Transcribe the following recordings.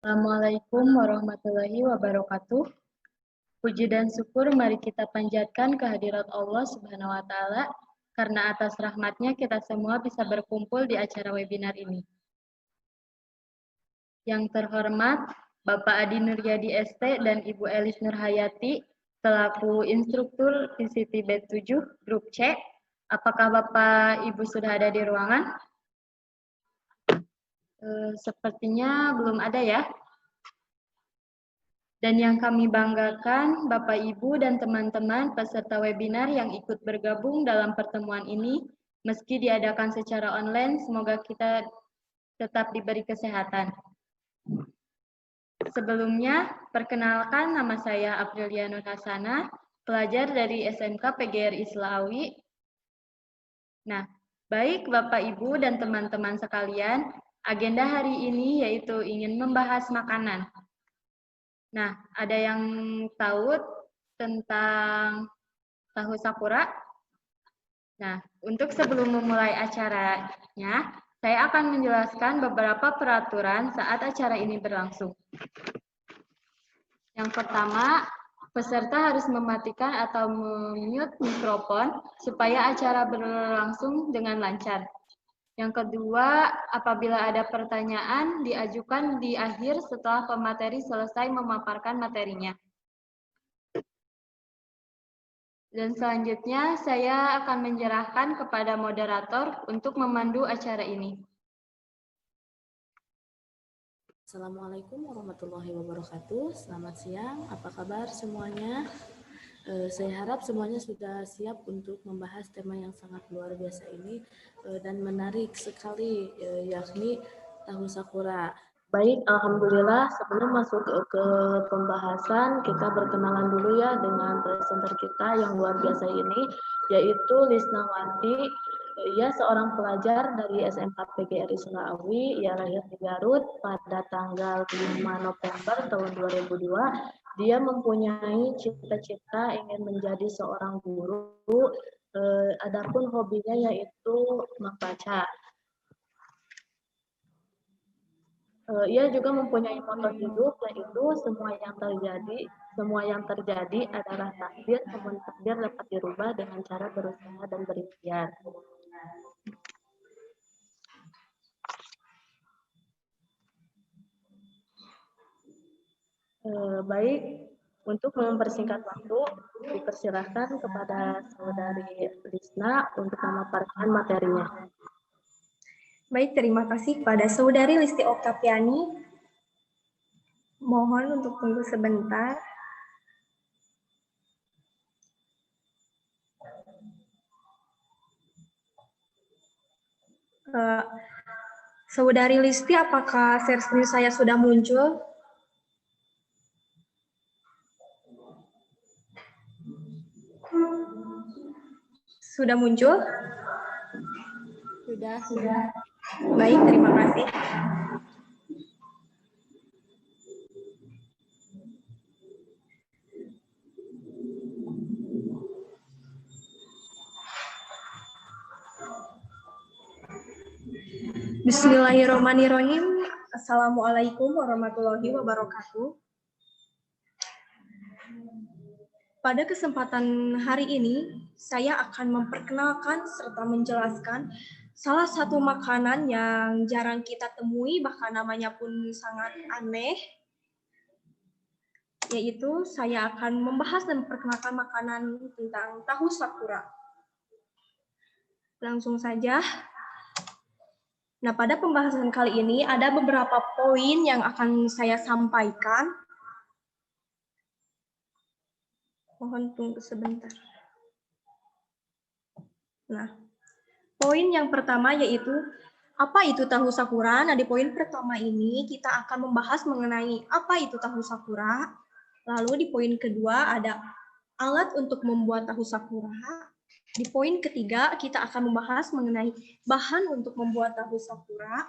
Assalamualaikum warahmatullahi wabarakatuh. Puji dan syukur mari kita panjatkan kehadirat Allah Subhanahu wa Ta'ala, karena atas rahmatnya kita semua bisa berkumpul di acara webinar ini. Yang terhormat Bapak Adi Nuryadi ST dan Ibu Elis Nurhayati selaku instruktur PCT B7 Grup C. Apakah Bapak Ibu sudah ada di ruangan? Sepertinya belum ada ya. Dan yang kami banggakan, Bapak Ibu dan teman-teman peserta webinar yang ikut bergabung dalam pertemuan ini, meski diadakan secara online, semoga kita tetap diberi kesehatan. Sebelumnya, perkenalkan nama saya Aprilia Nur Hasana, pelajar dari SMK PGRI Selawi. Nah, baik Bapak Ibu dan teman-teman sekalian, agenda hari ini yaitu ingin membahas makanan. Nah, ada yang tahu tentang tahu sakura? Nah, untuk sebelum memulai acaranya, saya akan menjelaskan beberapa peraturan saat acara ini berlangsung. Yang pertama, peserta harus mematikan atau mute mikrofon supaya acara berlangsung dengan lancar. Yang kedua, apabila ada pertanyaan, diajukan di akhir setelah pemateri selesai memaparkan materinya. Dan selanjutnya, saya akan menyerahkan kepada moderator untuk memandu acara ini. Assalamualaikum warahmatullahi wabarakatuh. Selamat siang, apa kabar semuanya? Saya harap semuanya sudah siap untuk membahas tema yang sangat luar biasa ini dan menarik sekali, yakni tahu sakura. Baik, alhamdulillah. Sebelum masuk ke pembahasan, kita berkenalan dulu ya dengan presenter kita yang luar biasa ini, yaitu Lisnawati. Ia seorang pelajar dari SMK PGRI Selawi. Ia lahir di Garut pada tanggal 5 November tahun 2002. Dia mempunyai cita-cita ingin menjadi seorang guru. Adapun hobinya yaitu membaca. Ia juga mempunyai moto hidup, yaitu semua yang terjadi adalah takdir, namun takdir dapat dirubah dengan cara berusaha dan berikhtiar. Baik, untuk mempersingkat waktu, dipersilahkan kepada Saudari Lisna untuk memaparkan materinya. Baik, terima kasih kepada Saudari Listi Oktaviani. Mohon untuk tunggu sebentar. Saudari Listi, apakah share screen saya sudah muncul? Sudah muncul? Sudah. Baik, terima kasih. Bismillahirrahmanirrahim. Assalamualaikum warahmatullahi wabarakatuh. Pada kesempatan hari ini, saya akan memperkenalkan serta menjelaskan salah satu makanan yang jarang kita temui, bahkan namanya pun sangat aneh, yaitu saya akan membahas dan memperkenalkan makanan tentang tahu sakura. Langsung saja. Nah, pada pembahasan kali ini ada beberapa poin yang akan saya sampaikan. Mohon tunggu sebentar. Nah, poin yang pertama yaitu apa itu tahu sakura. Nah, di poin pertama ini kita akan membahas mengenai apa itu tahu sakura. Lalu di poin kedua ada alat untuk membuat tahu sakura. Di poin ketiga kita akan membahas mengenai bahan untuk membuat tahu sakura.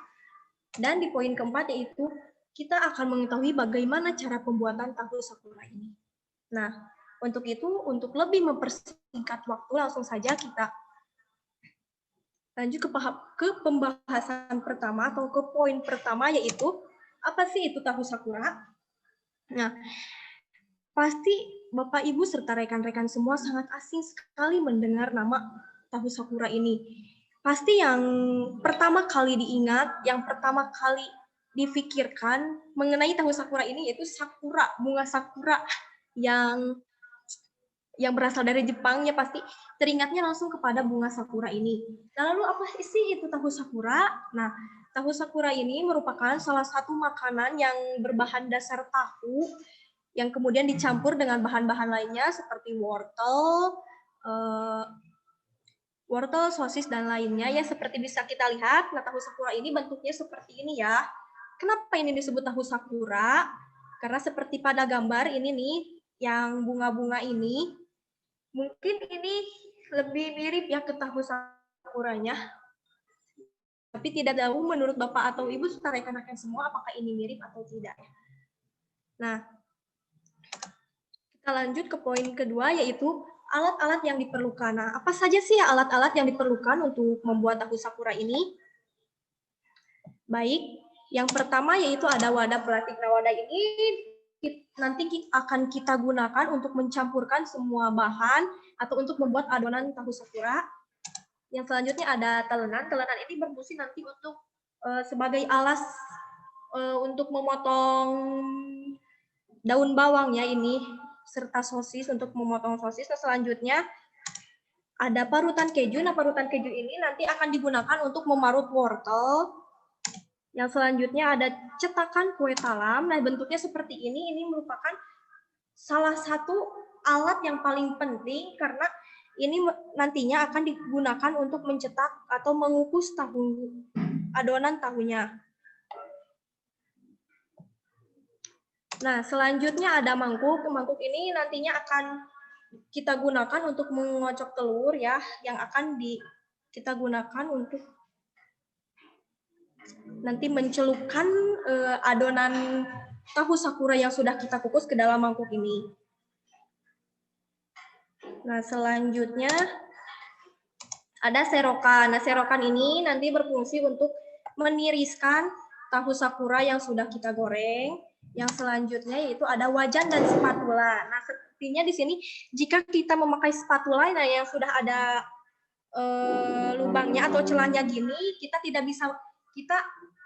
Dan di poin keempat yaitu kita akan mengetahui bagaimana cara pembuatan tahu sakura ini. Nah, untuk itu, untuk lebih mempersingkat waktu, langsung saja kita lanjut ke pembahasan pertama atau ke poin pertama, yaitu Apa sih itu tahu sakura? Nah, pasti Bapak Ibu serta rekan-rekan semua sangat asing sekali mendengar nama tahu sakura ini. Pasti yang pertama kali diingat, yang pertama kali difikirkan mengenai tahu sakura ini yaitu sakura, bunga sakura yang berasal dari Jepang, ya pasti teringatnya langsung kepada bunga sakura ini. Nah, lalu apa sih itu tahu sakura? Nah, tahu sakura ini merupakan salah satu makanan yang berbahan dasar tahu yang kemudian dicampur dengan bahan-bahan lainnya seperti wortel, sosis, dan lainnya. Ya, seperti bisa kita lihat, nah tahu sakura ini bentuknya seperti ini ya. Kenapa ini disebut tahu sakura? Karena seperti pada gambar ini nih, yang bunga-bunga ini, mungkin ini lebih mirip ya ke tahu sakuranya. Tapi tidak tahu menurut Bapak atau Ibu serta rekan-rekan semua apakah ini mirip atau tidak. Nah, kita lanjut ke poin kedua yaitu alat-alat yang diperlukan. Nah, apa saja sih alat-alat yang diperlukan untuk membuat tahu sakura ini? Baik, yang pertama yaitu ada wadah plastik. Nah, wadah ini nanti akan kita gunakan untuk mencampurkan semua bahan atau untuk membuat adonan tahu sakura. Yang selanjutnya ada telenan. Telenan ini berfungsi nanti untuk sebagai alas untuk memotong daun bawang ya ini, serta sosis untuk memotong sosis. Nah, selanjutnya ada parutan keju. Nah, parutan keju ini nanti akan digunakan untuk memarut wortel. Yang selanjutnya ada cetakan kue talam. Nah, bentuknya seperti ini. Ini merupakan salah satu alat yang paling penting karena ini nantinya akan digunakan untuk mencetak atau mengukus tahu, adonan tahunya. Nah, selanjutnya ada mangkuk. Mangkuk ini nantinya akan kita gunakan untuk mengocok telur ya, yang akan kita gunakan untuk nanti mencelupkan adonan tahu sakura yang sudah kita kukus ke dalam mangkuk ini. Nah, selanjutnya ada serokan. Nah, serokan ini nanti berfungsi untuk meniriskan tahu sakura yang sudah kita goreng. Yang selanjutnya yaitu ada wajan dan spatula. Nah, sepertinya di sini jika kita memakai spatula nah yang sudah ada lubangnya atau celahnya gini, kita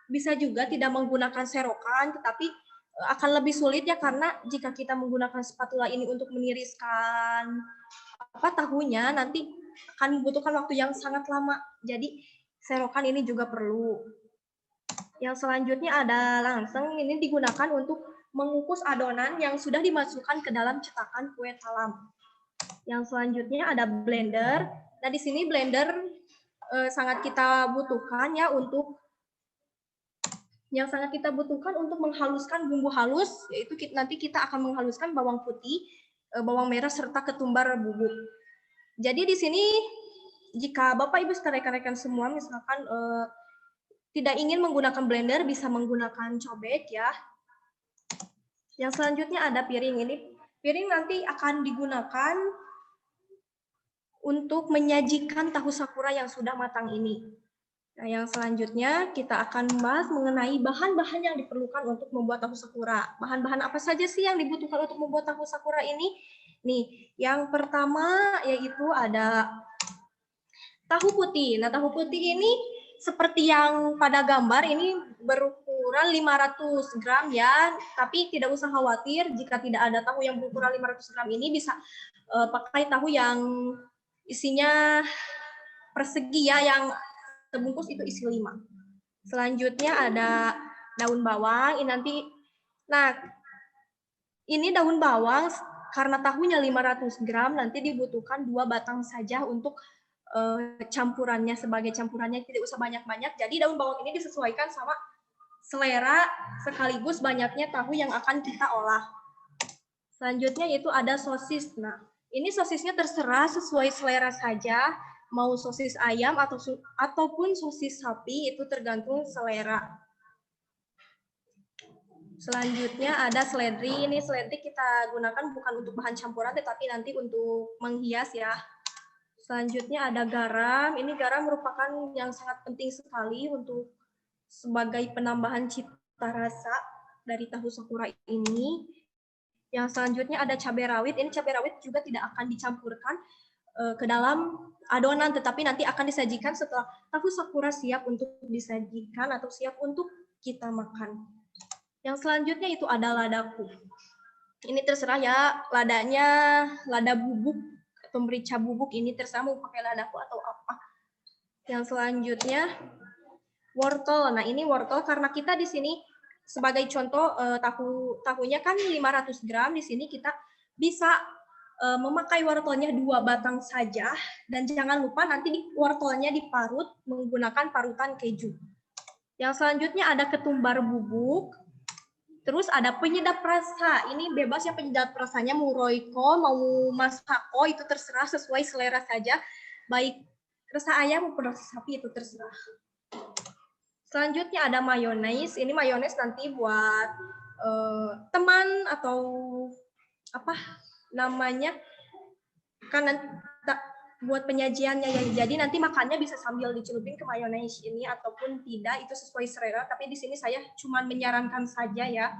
bisa juga tidak menggunakan serokan, tetapi akan lebih sulit ya karena jika kita menggunakan spatula ini untuk meniriskan tahunya nanti akan membutuhkan waktu yang sangat lama. Jadi serokan ini juga perlu. Yang selanjutnya ada langseng. Ini digunakan untuk mengukus adonan yang sudah dimasukkan ke dalam cetakan kue talam. Yang selanjutnya ada blender. Nah, di sini blender sangat kita butuhkan ya untuk menghaluskan bumbu halus, yaitu nanti kita akan menghaluskan bawang putih, bawang merah serta ketumbar bubuk. Jadi di sini jika Bapak Ibu serta rekan-rekan semua misalkan tidak ingin menggunakan blender, bisa menggunakan cobek ya. Yang selanjutnya ada piring. Ini piring nanti akan digunakan untuk menyajikan tahu sakura yang sudah matang ini. Nah, yang selanjutnya kita akan membahas mengenai bahan-bahan yang diperlukan untuk membuat tahu sakura. Bahan-bahan apa saja sih yang dibutuhkan untuk membuat tahu sakura ini? Nih, yang pertama yaitu ada tahu putih. Nah, tahu putih ini seperti yang pada gambar ini berukuran 500 gram ya, tapi tidak usah khawatir jika tidak ada tahu yang berukuran 500 gram ini bisa pakai tahu yang isinya persegi ya, yang sebungkus itu isi 5. Selanjutnya ada daun bawang. Ini daun bawang karena tahunya 500 gram nanti dibutuhkan 2 batang saja untuk campurannya, sebagai campurannya tidak usah banyak-banyak. Jadi daun bawang ini disesuaikan sama selera sekaligus banyaknya tahu yang akan kita olah. Selanjutnya yaitu ada sosis. Nah, ini sosisnya terserah sesuai selera saja, mau sosis ayam ataupun sosis sapi, itu tergantung selera. Selanjutnya ada seledri. Ini seledri kita gunakan bukan untuk bahan campuran, tetapi nanti untuk menghias ya. Selanjutnya ada garam. Ini garam merupakan yang sangat penting sekali untuk sebagai penambahan cita rasa dari tahu sakura ini. Yang selanjutnya ada cabai rawit. Ini cabai rawit juga tidak akan dicampurkan ke dalam adonan, tetapi nanti akan disajikan setelah tahu sakura siap untuk disajikan atau siap untuk kita makan. Yang selanjutnya itu ada ladaku. Ini terserah ya, ladanya lada bubuk atau merica bubuk, ini terserah mau pakai ladaku atau apa. Yang selanjutnya wortel. Nah, ini wortel karena kita di sini sebagai contoh tahunya kan 500 gram, di sini kita bisa memakai wortelnya 2 batang saja, dan jangan lupa nanti wortelnya diparut menggunakan parutan keju. Yang selanjutnya ada ketumbar bubuk, terus ada penyedap rasa. Ini bebas ya penyedap rasanya, mau Royco, mau Masako, itu terserah sesuai selera saja, baik rasa ayam maupun rasa sapi itu terserah. Selanjutnya ada mayones. Ini mayones nanti buat teman atau apa namanya, kan buat penyajiannya ya. Jadi nanti makannya bisa sambil dicelupin ke mayones ini ataupun tidak, itu sesuai selera. Tapi di sini saya cuma menyarankan saja ya.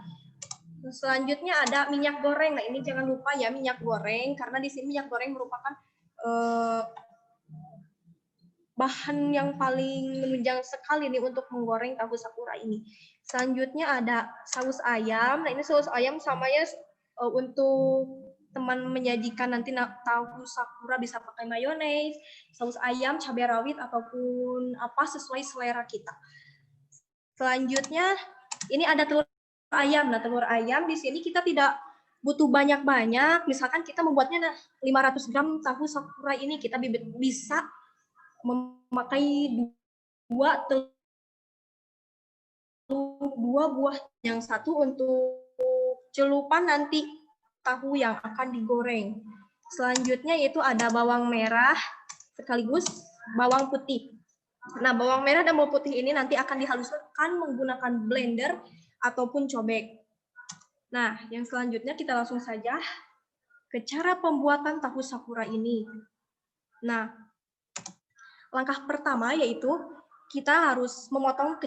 Selanjutnya ada minyak goreng. Nah, ini jangan lupa ya minyak goreng, karena di sini minyak goreng merupakan bahan yang paling menunjang sekali nih untuk menggoreng tahu sakura ini. Selanjutnya ada saus ayam. Nah, ini saus ayam samanya untuk teman menyajikan nanti tahu sakura bisa pakai mayones, saus ayam, cabai rawit, ataupun apa sesuai selera kita. Selanjutnya ini ada telur ayam. Nah, telur ayam di sini kita tidak butuh banyak-banyak. Misalkan kita membuatnya 500 gram tahu sakura ini, kita bisa memakai 2 buah, yang satu untuk celupan nanti tahu yang akan digoreng. Selanjutnya itu ada bawang merah sekaligus bawang putih. Nah, bawang merah dan bawang putih ini nanti akan dihaluskan menggunakan blender ataupun cobek. Nah, yang selanjutnya kita langsung saja ke cara pembuatan tahu sakura ini. Nah, langkah pertama yaitu kita harus memotong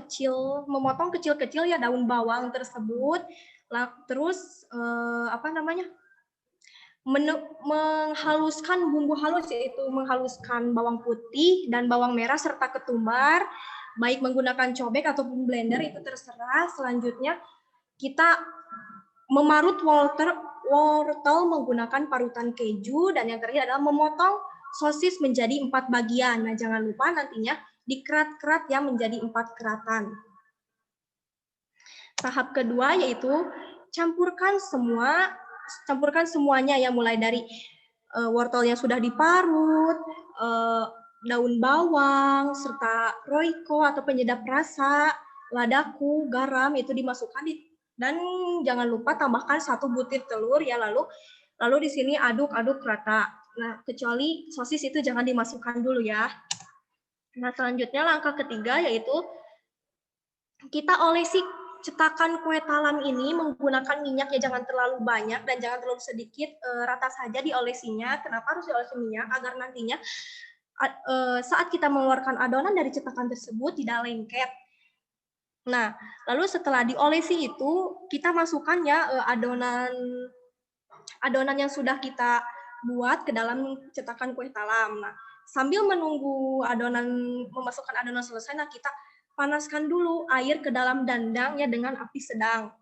kecil-kecil ya daun bawang tersebut. Terus menghaluskan bumbu halus, yaitu menghaluskan bawang putih dan bawang merah serta ketumbar, baik menggunakan cobek ataupun blender itu terserah. Selanjutnya kita memarut wortel menggunakan parutan keju, dan yang terakhir adalah memotong sosis menjadi 4 bagian. Nah, jangan lupa nantinya dikerat-kerat ya menjadi 4 keratan. Tahap kedua yaitu campurkan semuanya ya, mulai dari wortel yang sudah diparut, daun bawang, serta Royco atau penyedap rasa, ladaku, garam itu dimasukkan dan jangan lupa tambahkan 1 butir telur ya, lalu di sini aduk-aduk rata. Nah, kecuali sosis itu jangan dimasukkan dulu ya. Nah, selanjutnya langkah ketiga yaitu kita olesi cetakan kue talam ini menggunakan minyak ya, jangan terlalu banyak dan jangan terlalu sedikit, rata saja diolesinya. Kenapa harus diolesi minyak? Agar nantinya saat kita mengeluarkan adonan dari cetakan tersebut tidak lengket. Nah, lalu setelah diolesi itu kita masukkan ya adonan yang sudah kita buat ke dalam cetakan kue talam. Nah, sambil menunggu memasukkan adonan selesai, nah kita panaskan dulu air ke dalam dandang ya dengan api sedang.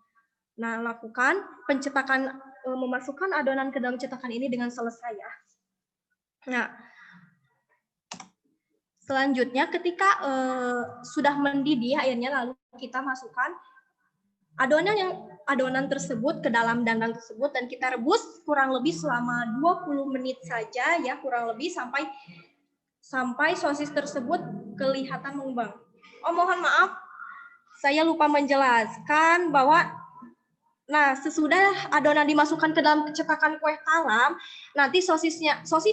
Nah, lakukan pencetakan, memasukkan adonan ke dalam cetakan ini dengan selesai ya. Nah, selanjutnya ketika sudah mendidih airnya, lalu kita masukkan adonan tersebut ke dalam dandang tersebut dan kita rebus kurang lebih selama 20 menit saja ya, kurang lebih sampai sosis tersebut kelihatan mengembang. Oh, mohon maaf, saya lupa menjelaskan bahwa sesudah adonan dimasukkan ke dalam cetakan kue talam, nanti sosis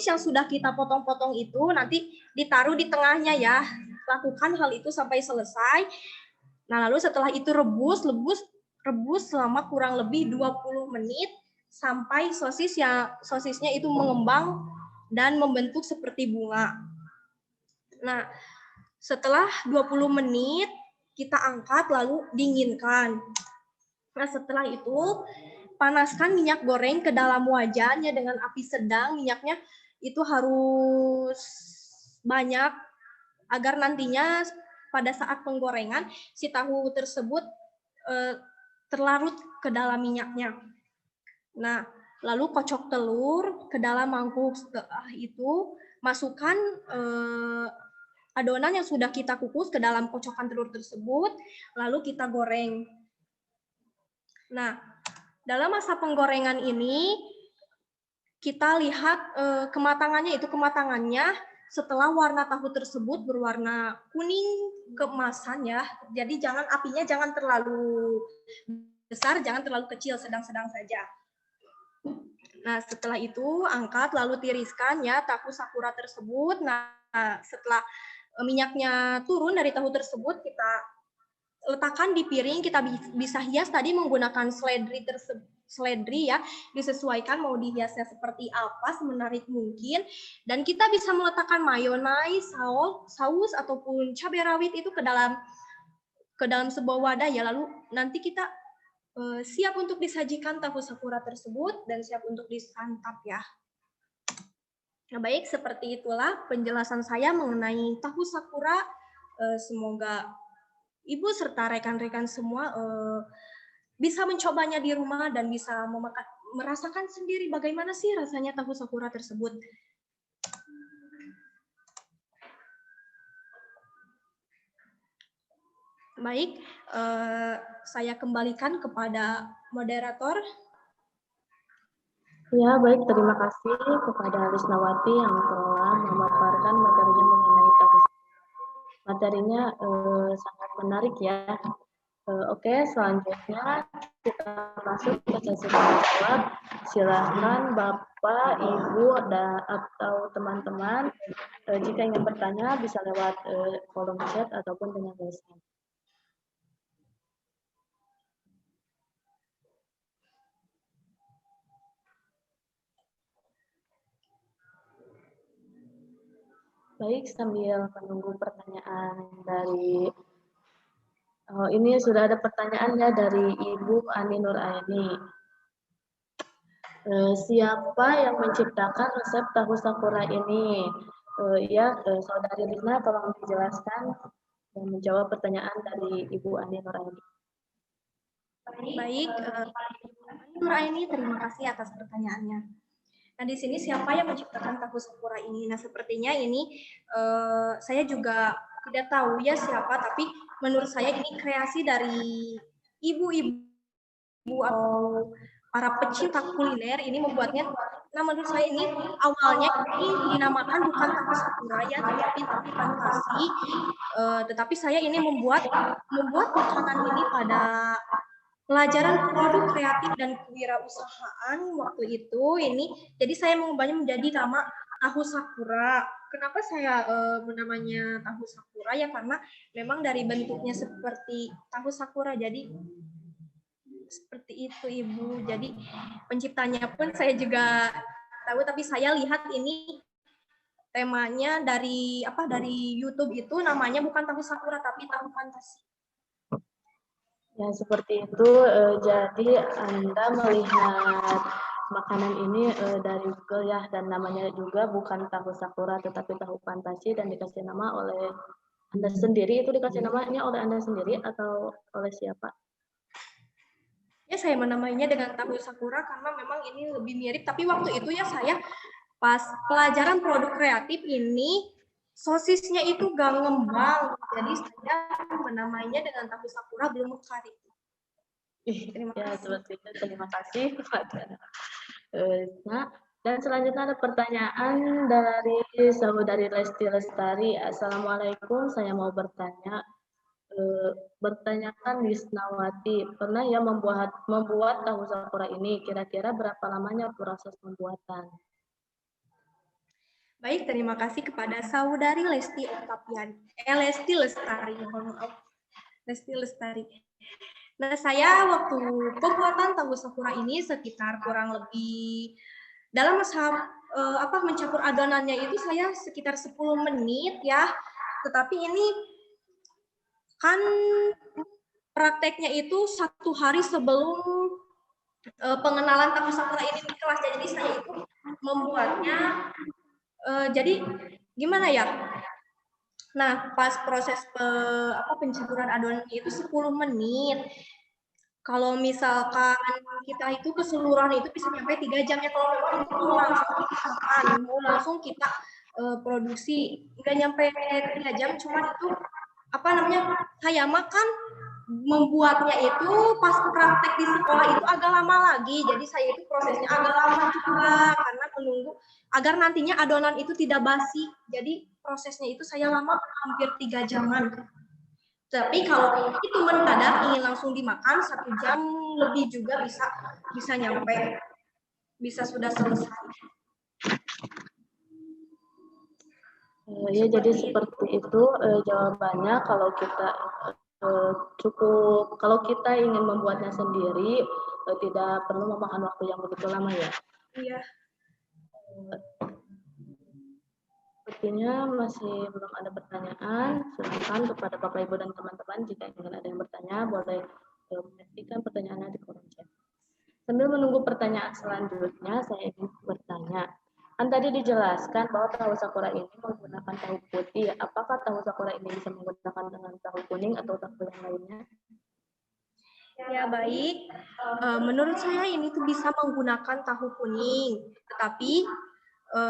yang sudah kita potong-potong itu nanti ditaruh di tengahnya ya. Lakukan hal itu sampai selesai. Nah, lalu setelah itu rebus selama kurang lebih 20 menit sampai sosisnya itu mengembang dan membentuk seperti bunga. Nah, setelah 20 menit kita angkat lalu dinginkan. Nah, setelah itu panaskan minyak goreng ke dalam wajannya dengan api sedang. Minyaknya itu harus banyak agar nantinya pada saat penggorengan si tahu tersebut terlarut ke dalam minyaknya. Nah, lalu kocok telur ke dalam mangkuk. Setelah itu masukkan adonan yang sudah kita kukus ke dalam kocokan telur tersebut, lalu kita goreng. Nah, dalam masa penggorengan ini kita lihat kematangannya setelah warna tahu tersebut berwarna kuning keemasan ya. Jadi apinya jangan terlalu besar, jangan terlalu kecil, sedang-sedang saja. Nah, setelah itu angkat lalu tiriskan ya tahu sakura tersebut. Nah, setelah minyaknya turun dari tahu tersebut, kita letakkan di piring. Kita bisa hias tadi menggunakan seledri ya, disesuaikan mau dihiasnya seperti apa semenarik mungkin. Dan kita bisa meletakkan mayonnaise, saus ataupun cabai rawit itu ke dalam sebuah wadah ya. Lalu nanti kita siap untuk disajikan tahu sakura tersebut dan siap untuk disantap ya. Nah, baik, seperti itulah penjelasan saya mengenai tahu sakura. Semoga Ibu serta rekan-rekan semua bisa mencobanya di rumah dan bisa merasakan sendiri bagaimana sih rasanya tahu sakura tersebut. Baik, saya kembalikan kepada moderator. Ya, baik. Terima kasih kepada Risnawati yang telah memaparkan materinya mengenai tahu. Materinya sangat menarik ya. Oke, selanjutnya kita masuk ke sesi tanya jawab. Silahkan Bapak, Ibu, atau teman-teman jika ingin bertanya bisa lewat kolom chat ataupun dengan raise hand. Baik, sambil menunggu pertanyaan dari ini sudah ada pertanyaannya dari Ibu Ani Nuraini. Siapa yang menciptakan resep tahu sakura ini? Saudari Rina, tolong dijelaskan dan menjawab pertanyaan dari Ibu Ani Nuraini. Baik, Ani Nuraini, terima kasih atas pertanyaannya. Nah, di sini siapa yang menciptakan tahu sakura ini? Nah, sepertinya ini saya juga tidak tahu ya siapa, tapi menurut saya ini kreasi dari ibu-ibu atau para pecinta kuliner ini membuatnya. Nah, menurut saya ini awalnya ini dinamakan bukan tahu sakura ya, tetapi tahu fantasi. Tetapi saya ini membuat makanan ini pada pelajaran produk kreatif dan kewirausahaan waktu itu ini. Jadi saya mengubahnya menjadi nama tahu sakura. Kenapa saya menamanya tahu sakura ya, karena memang dari bentuknya seperti tahu sakura, jadi seperti itu Ibu. Jadi penciptanya pun saya juga tahu, tapi saya lihat ini temanya dari YouTube itu namanya bukan tahu sakura tapi tahu fantasi. Ya, seperti itu. Jadi Anda melihat makanan ini dari Google ya, dan namanya juga bukan tahu sakura tetapi tahu fantasi, dan dikasih nama oleh Anda sendiri. Itu dikasih namanya oleh Anda sendiri atau oleh siapa? Ya, saya menamainya dengan tahu sakura karena memang ini lebih mirip, tapi waktu itu ya saya pas pelajaran produk kreatif ini sosisnya itu gak ngembang, jadi saya menamainya dengan tahu sakura belum mekar itu. Terima kasih. Seperti itu. Terima kasih kepada dan selanjutnya ada pertanyaan dari saudari Lesti Lestari. Assalamualaikum, saya mau bertanyakan Risnawati, pernah ya membuat tahu sakura ini, kira-kira berapa lamanya proses pembuatan? Baik, terima kasih kepada saudari Lesti Lestari, mohon maaf, Lesti Lestari. Nah, saya waktu pembuatan tahu sakura ini sekitar kurang lebih dalam masa mencampur adonannya itu saya sekitar 10 menit ya. Tetapi ini kan prakteknya itu 1 hari sebelum pengenalan tahu sakura ini di kelas. Jadi saya itu membuatnya jadi gimana ya? Nah, pas proses pencampuran adonan itu 10 menit. Kalau misalkan kita itu keseluruhan itu bisa sampai 3 jam ya. Kalau memang itu langsung kita produksi nggak nyampe 3 jam, cuma itu saya makan membuatnya itu pas praktek di sekolah itu agak lama lagi. Jadi saya itu prosesnya agak lama juga karena menunggu agar nantinya adonan itu tidak basi. Jadi prosesnya itu saya lama hampir 3 jaman. Tapi kalau itu mendadak ingin langsung dimakan 1 jam lebih juga bisa nyampe, bisa sudah selesai. Ya, jadi seperti itu jawabannya. Kalau kita kalau kita ingin membuatnya sendiri, tidak perlu memakan waktu yang begitu lama ya. Iya. Sepertinya masih belum ada pertanyaan. Silakan kepada Bapak Ibu dan teman-teman jika ingin ada yang bertanya, boleh menyaksikan pertanyaannya di kolom chat. Sambil menunggu pertanyaan selanjutnya, saya ingin bertanya. Kan tadi dijelaskan bahwa tahu sakura ini menggunakan tahu putih. Apakah tahu sakura ini bisa menggunakan dengan tahu kuning atau tahu yang lainnya? Ya baik, menurut saya ini tuh bisa menggunakan tahu kuning. Tetapi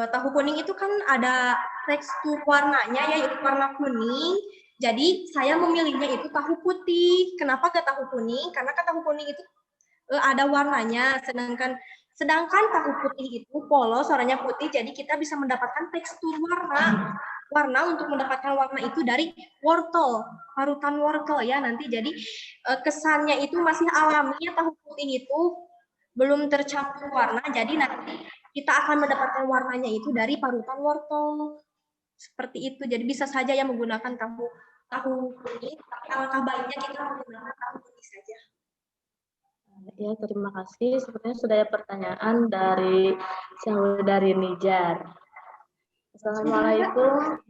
tahu kuning itu kan ada tekstur warnanya, yaitu warna kuning. Jadi saya memilihnya itu tahu putih. Kenapa ke tahu kuning? Karena kan tahu kuning itu ada warnanya, sedangkan tahu putih itu polos, warnanya putih, jadi kita bisa mendapatkan tekstur warna untuk mendapatkan warna itu dari wortel, parutan wortel ya nanti. Jadi kesannya itu masih alami, tahu putih itu belum tercampur warna, jadi nanti kita akan mendapatkan warnanya itu dari parutan wortel. Seperti itu. Jadi bisa saja ya menggunakan tahu kuning, tapi alangkah baiknya kita menggunakan tahu putih saja. Ya, terima kasih. Sepertinya sudah ada pertanyaan dari saudari Nijar. Assalamualaikum.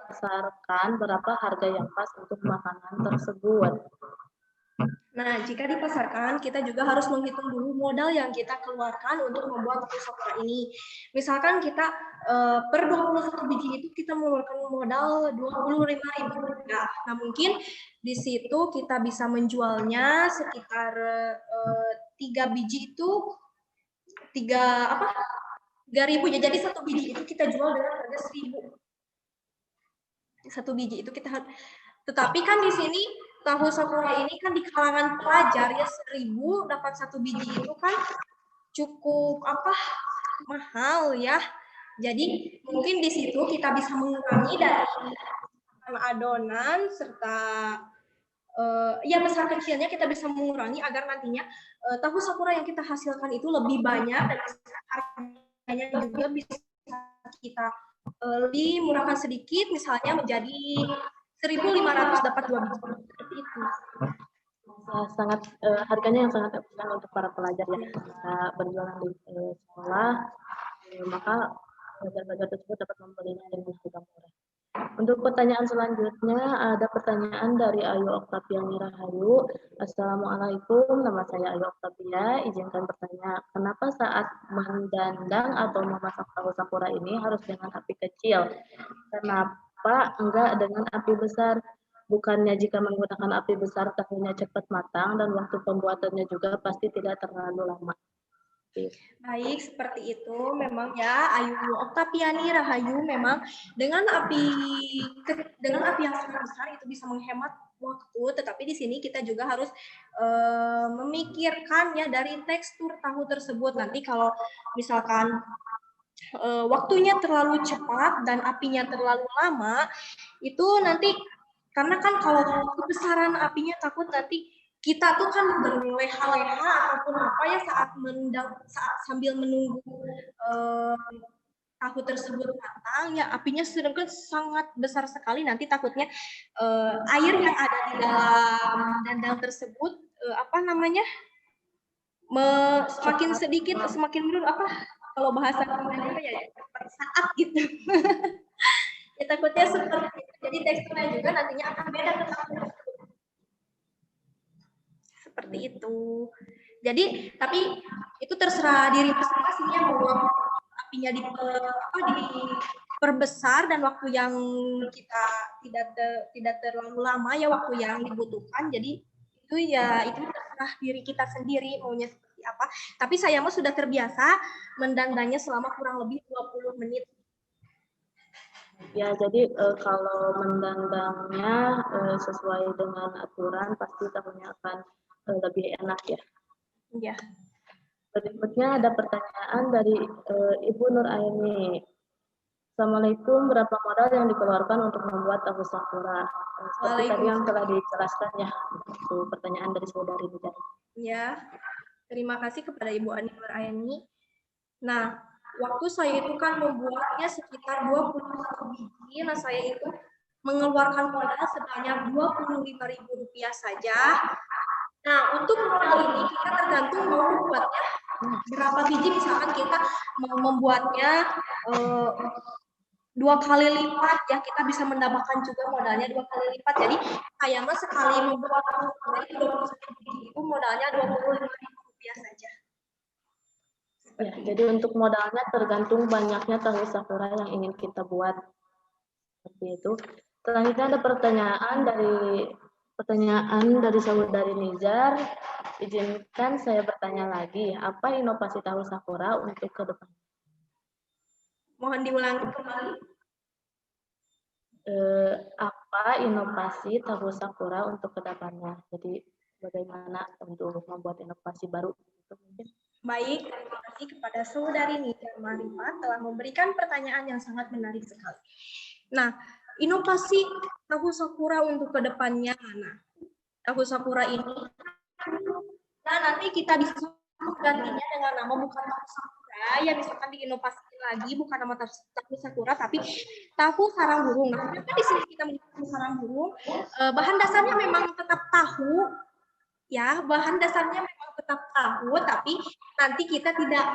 Pasarkan berapa harga yang pas untuk makanan tersebut? Nah, jika dipasarkan, kita juga harus menghitung dulu modal yang kita keluarkan untuk membuat tahu sakura ini. Misalkan kita per 21 biji itu kita mengeluarkan modal 25.000. Nah, mungkin di situ kita bisa menjualnya sekitar 3 biji itu 3.000 ya. Jadi 1 biji itu kita jual dengan harga 1.000. 1 biji itu kita, tetapi kan di sini tahu sakura ini kan di kalangan pelajar ya, 1.000 dapat 1 biji itu kan cukup mahal ya. Jadi mungkin di situ kita bisa mengurangi dari adonan serta ya besar kecilnya kita bisa mengurangi agar nantinya tahu sakura yang kita hasilkan itu lebih banyak dan harganya juga bisa kita lebih murahkan sedikit, misalnya menjadi 1.500 dapat 2 biji, seperti itu. Sangat harganya yang sangat efisien untuk para pelajar yang bisa berjualan di sekolah, maka pelajar-pelajar tersebut dapat membelinya dengan harga murah. Untuk pertanyaan selanjutnya, ada pertanyaan dari Ayu Oktaviani Rahayu. Assalamualaikum, nama saya Ayu Oktavia. Izinkan bertanya, kenapa saat mendandang atau memasak tahu sakura ini harus dengan api kecil? Kenapa enggak dengan api besar? Bukannya jika menggunakan api besar tahunya cepat matang dan waktu pembuatannya juga pasti tidak terlalu lama. Baik, seperti itu memang ya, Ayu Oktaviani Rahayu, memang dengan api yang sangat besar itu bisa menghemat waktu, tetapi di sini kita juga harus memikirkan ya dari tekstur tahu tersebut. Nanti kalau misalkan waktunya terlalu cepat dan apinya terlalu lama, itu nanti karena kan kalau kebesaran apinya takut nanti kita tuh kan berleha-leha ataupun apa ya saat sambil menunggu tahu tersebut matang ya, apinya sedangkan sangat besar sekali, nanti takutnya air yang ada di dalam dandang tersebut semakin sedikit semakin menurun kalau bahasa Indonesia ya saat gitu. Ya takutnya seperti itu. Jadi teksturnya juga nantinya akan beda ke tahu. Seperti itu. Jadi tapi itu terserah diri masing-masing ya, mau apinya diperbesar dan waktu yang kita tidak terlalu lama ya, waktu yang dibutuhkan. Jadi itu ya itu terserah diri kita sendiri maunya seperti apa. Tapi saya mah sudah terbiasa mendangdangnya selama kurang lebih 20 menit. Ya, jadi kalau mendangdangnya sesuai dengan aturan, pasti tahunya akan lebih enak ya. Ya. Berikutnya ada pertanyaan dari Ibu Nur Aini. Assalamualaikum, berapa modal yang dikeluarkan untuk membuat tahu sakura? Seperti tadi yang telah dijelaskan ya, itu pertanyaan dari saudari Nida. Ya, terima kasih kepada Ibu Ani Nur Aini. Nah, waktu saya itu kan membuatnya sekitar 21 biji, nah saya itu mengeluarkan modal sebanyak Rp25.000 saja. Nah, untuk modal ini kita tergantung mau membuatnya berapa biji, misalkan kita mau membuatnya 2 kali lipat ya, kita bisa menambahkan juga modalnya 2 kali lipat. Jadi saya mah sekali membuat 21 biji itu modalnya Rp25.000 saja. Ya, jadi untuk modalnya tergantung banyaknya tahu sakura yang ingin kita buat. Seperti itu. Selanjutnya ada pertanyaan dari saudari Nizar. Izinkan saya bertanya lagi, apa inovasi tahu sakura untuk ke depan? Mohon diulangi kembali. Apa inovasi tahu sakura untuk ke depannya? Jadi bagaimana untuk membuat inovasi baru? Mungkin. Baik, terima kasih kepada saudari Nizar Marifat telah memberikan pertanyaan yang sangat menarik sekali. Nah, inovasi tahu sakura untuk kedepannya, nah, tahu sakura ini, nah nanti kita bisa menggantinya dengan nama bukan tahu sakura, ya misalkan diinovasi lagi bukan nama tahu sakura, tapi tahu sarang burung. Nah, kenapa di sini kita menggunakan sarang burung? Bahan dasarnya memang tetap tahu, ya, bahan dasarnya memang tetap tahu, tapi nanti kita tidak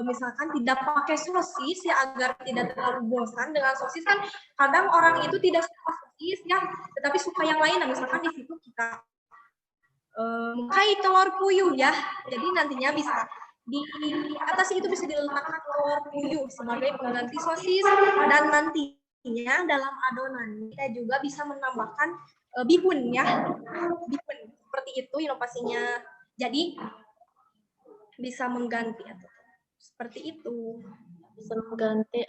misalkan tidak pakai sosis ya, agar tidak terlalu bosan. Dengan sosis kan kadang orang itu tidak suka sosis ya, tetapi suka yang lain. Nah, misalkan di situ kita pakai telur puyuh ya, jadi nantinya bisa di atas itu bisa diletakkan telur puyuh sebagai pengganti sosis, dan nantinya dalam adonan kita juga bisa menambahkan bihun ya, bihun. Seperti itu inovasinya. Jadi bisa mengganti atau seperti itu. Bisa mengganti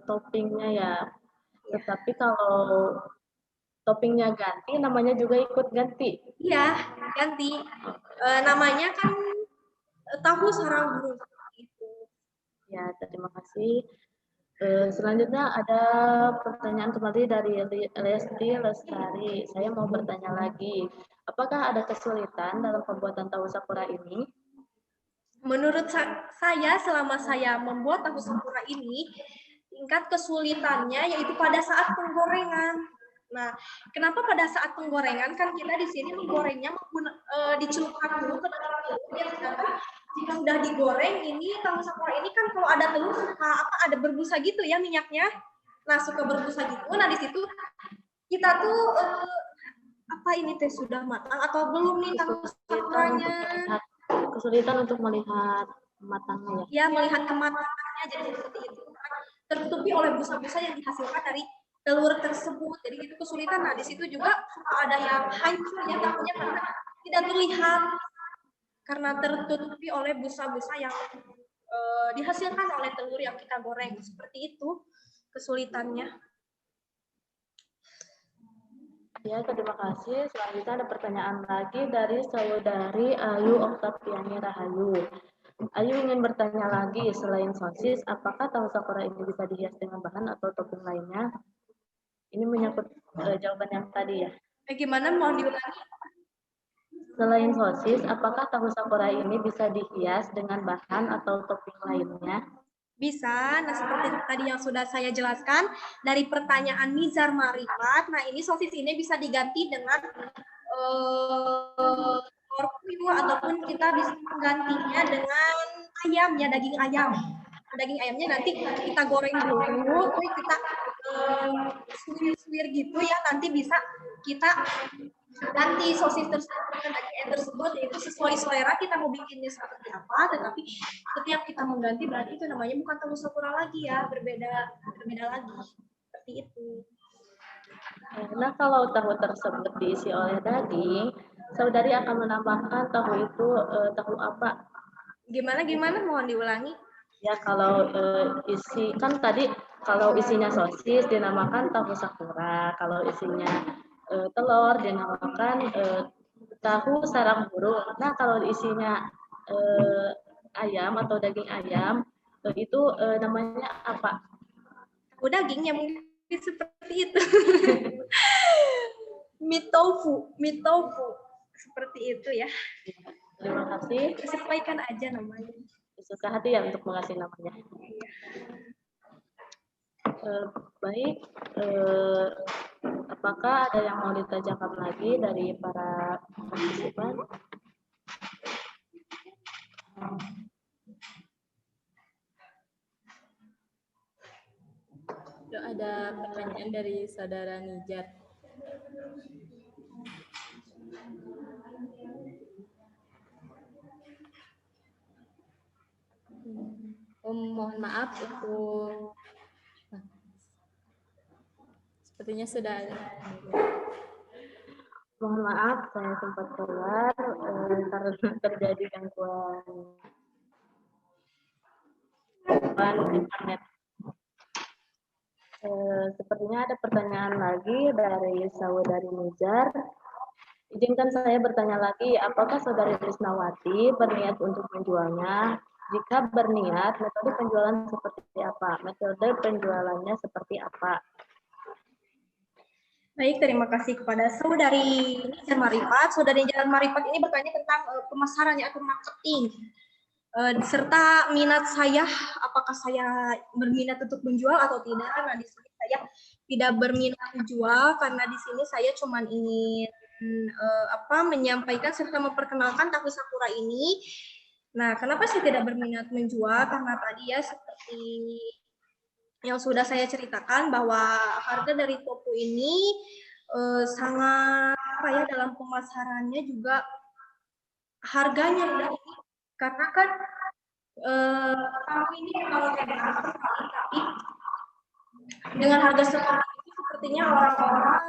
toppingnya ya. Tetapi kalau toppingnya ganti, namanya juga ikut ganti. Iya, ganti. Namanya kan tahu sarang burung. Ya, terima kasih. Selanjutnya ada pertanyaan kembali dari Lesti Lestari. Saya mau bertanya lagi, apakah ada kesulitan dalam pembuatan tahu sakura ini? Menurut saya, selama saya membuat tahu sakura ini, tingkat kesulitannya yaitu pada saat penggorengan. Nah, kenapa pada saat penggorengan? Kan kita di sini menggorengnya dicelupkan dulu ke dalam telur, ya, sedangkan jika sudah digoreng ini tahu sakura ini kan kalau ada telur suka ada berbusa gitu ya minyaknya. Nah, suka berbusa gitu. Nah, di situ kita tuh apa ini teh sudah matang atau belum nih tahu sakuranya? Kesulitan untuk melihat matangnya ya. Ya, melihat kematangannya, jadi seperti itu. Tertutupi oleh busa-busa yang dihasilkan dari telur tersebut. Jadi itu kesulitan. Nah, di situ juga ada yang hancur ya tahunya karena tidak terlihat, karena tertutupi oleh busa-busa yang dihasilkan oleh telur yang kita goreng. Seperti itu kesulitannya. Ya, terima kasih. Selanjutnya ada pertanyaan lagi dari saudari Ayu Oktaviani Rahayu. Ayu ingin bertanya lagi, selain sosis, apakah tahu sakura ini bisa dihias dengan bahan atau topping lainnya? Ini menyangkut jawaban yang tadi ya. Gimana, mohon diulangi? Selain sosis, apakah tahu sakura ini bisa dihias dengan bahan atau topping lainnya? Bisa. Nah, seperti tadi yang sudah saya jelaskan dari pertanyaan Nizar Marifat, nah ini sosis ini bisa diganti dengan telur puyuh, ataupun kita bisa menggantinya dengan ayam ya, daging ayam. Daging ayamnya nanti kita goreng dulu, terus kita suwir-suwir gitu ya, nanti bisa kita ganti sosis tersebut dengan daging tersebut, yaitu sesuai selera kita mau bikinnya seperti apa, tetapi setiap kita mengganti berarti itu namanya bukan tahu sakura lagi ya, berbeda lagi seperti itu. Nah, kalau tahu tersebut diisi oleh daging, saudari akan menambahkan tahu itu tahu apa? Gimana mohon diulangi. Ya, kalau isi kan tadi kalau isinya sosis dinamakan tahu sakura, kalau isinya telur dinamakan tahu sarang burung. Nah, kalau isinya ayam atau daging ayam itu namanya apa? Tahu dagingnya mungkin seperti itu. Mitofu seperti itu ya. Terima kasih. Sesuaikan aja namanya. Suka hati ya untuk mengasih namanya. Baik, apakah ada yang mau ditanyakan lagi dari para partisipan? Ada pertanyaan dari saudara Nijat. Mohon maaf untuk sepertinya sudah Mohon maaf, saya sempat keluar karena terjadi gangguan internet. Sepertinya ada pertanyaan lagi dari saudari Nijar. Izinkan saya bertanya lagi, apakah saudari Trisnawati berniat untuk menjualnya? Jika berniat, metode penjualan seperti apa? Metode penjualannya seperti apa? Baik, terima kasih kepada saudari Nijar Marifat. Saudari Nijar Marifat ini bertanya tentang pemasarannya atau marketing. Serta minat saya, apakah saya berminat untuk menjual atau tidak. Nah, di sini saya tidak berminat menjual karena di sini saya cuma ingin menyampaikan serta memperkenalkan tahu sakura ini. Nah, kenapa saya tidak berminat menjual? Karena tadi ya seperti yang sudah saya ceritakan bahwa harga dari tofu ini sangat dalam pemasarannya juga harganya rendah, karena kan tofu ini kalau enak sekali, tapi dengan harga seperti itu sepertinya orang-orang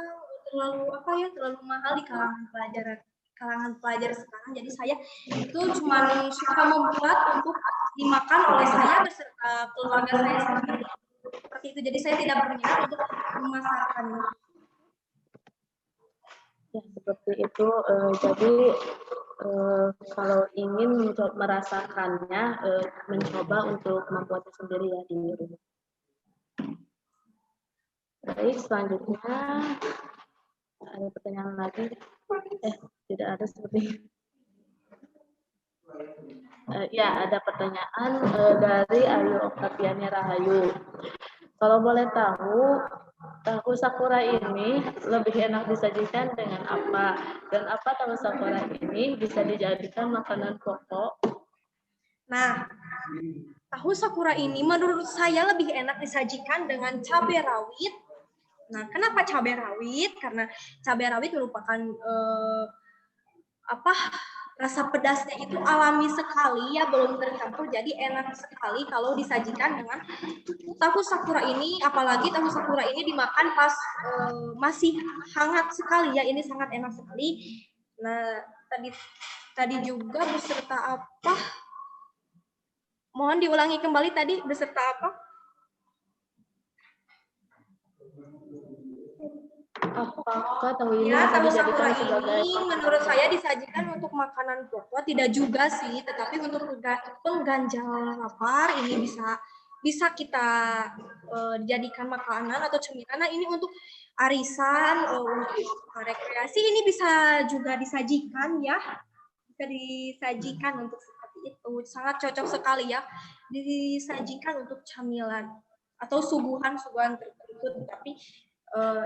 terlalu mahal di kalangan pelajar sekarang. Jadi saya itu cuma suka membuat untuk dimakan oleh saya beserta keluarga saya sendiri. Seperti itu. Jadi saya tidak berminat untuk memasarkannya. Ya, seperti itu. Jadi kalau ingin merasakannya, mencoba untuk membuatnya sendiri ya di rumah. Baik, selanjutnya ada pertanyaan lagi? Tidak ada sepertinya. Ya, ada pertanyaan dari Ayu Oktatiani Rahayu. Kalau boleh tahu sakura ini lebih enak disajikan dengan apa? Dan apa tahu sakura ini bisa dijadikan makanan pokok? Nah, tahu sakura ini menurut saya lebih enak disajikan dengan cabai rawit. Nah, kenapa cabai rawit? Karena cabai rawit merupakan rasa pedasnya itu alami sekali ya, belum tercampur, jadi enak sekali kalau disajikan dengan tahu sakura ini. Apalagi tahu sakura ini dimakan pas masih hangat sekali ya, ini sangat enak sekali. Nah, tadi juga beserta apa? Mohon diulangi kembali tadi beserta apa? Apakah tahu ini ya, bisa tahu dijadikan sakura sebagai ini menurut saya disajikan untuk makanan pokok, tidak juga sih, tetapi untuk pengganjal lapar ini bisa kita jadikan makanan atau cemilan. Nah, ini untuk arisan, untuk rekreasi ini bisa juga disajikan ya, bisa disajikan untuk seperti itu, sangat cocok sekali ya, disajikan untuk camilan atau suguhan tertentu, tapi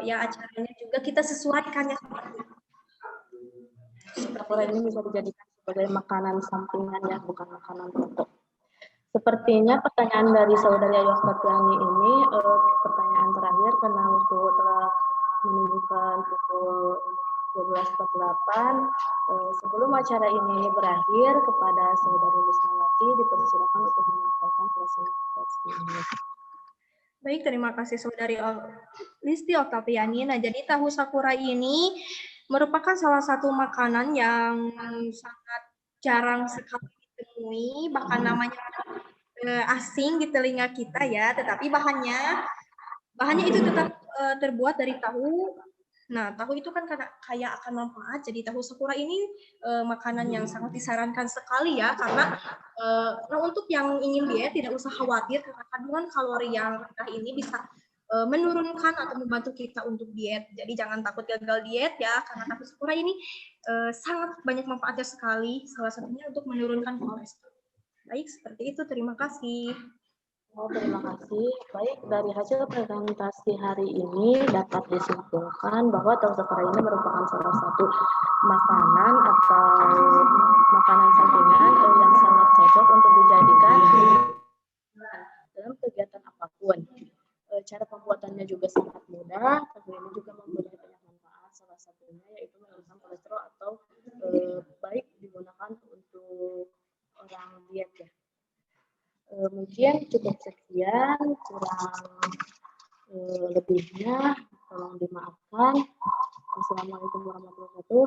ya acaranya juga kita sesuaikannya seperti itu. Sakura ini bisa dijadikan sebagai makanan sampingan ya, bukan makanan pokok. Sepertinya pertanyaan dari saudari Ayu Oktatiani ini pertanyaan terakhir berakhir karena waktu telah menunjukkan pukul 12.48. Sebelum acara ini berakhir, kepada Saudari Lisnawati dipersilakan untuk menyampaikan presentasi ini. Baik, terima kasih Saudari Listi Oktaviani. Nah, jadi tahu sakura ini merupakan salah satu makanan yang sangat jarang sekali ditemui, bahkan namanya asing di telinga kita ya, tetapi bahannya itu tetap terbuat dari tahu. Nah, tahu itu kan kaya akan manfaat, jadi tahu sakura ini makanan yang sangat disarankan sekali ya, karena nah untuk yang ingin diet tidak usah khawatir, karena kandungan kalori yang rendah ini bisa menurunkan atau membantu kita untuk diet. Jadi jangan takut gagal diet ya, karena tahu sakura ini sangat banyak manfaatnya sekali, salah satunya untuk menurunkan kolesterol. Baik, seperti itu. Terima kasih. Terima kasih. Baik, dari hasil presentasi hari ini dapat disimpulkan bahwa tahu sakura ini merupakan salah satu makanan atau makanan sampingan yang sangat cocok untuk dijadikan dalam kegiatan apapun. Cara pembuatannya juga sangat mudah. Tahu ini juga mempunyai banyak manfaat. Salah satunya yaitu menurunkan kolesterol atau baik digunakan untuk orang diet ya. Mungkin cukup sekian, kurang lebihnya tolong dimaafkan. Assalamualaikum warahmatullahi wabarakatuh.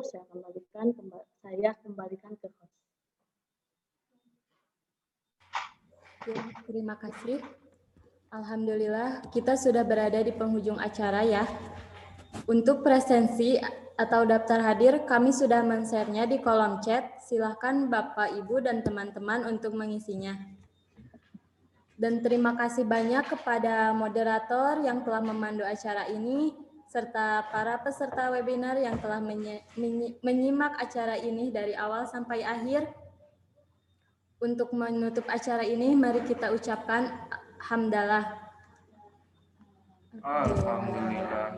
Saya kembalikan ke host. Terima kasih. Alhamdulillah kita sudah berada di penghujung acara ya. Untuk presensi atau daftar hadir kami sudah men-share-nya di kolom chat. Silahkan Bapak, Ibu, dan teman-teman untuk mengisinya. Dan terima kasih banyak kepada moderator yang telah memandu acara ini, serta para peserta webinar yang telah menyimak acara ini dari awal sampai akhir. Untuk menutup acara ini, mari kita ucapkan hamdalah. Alhamdulillah.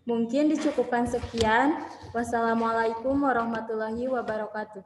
Mungkin dicukupkan sekian. Wassalamualaikum warahmatullahi wabarakatuh.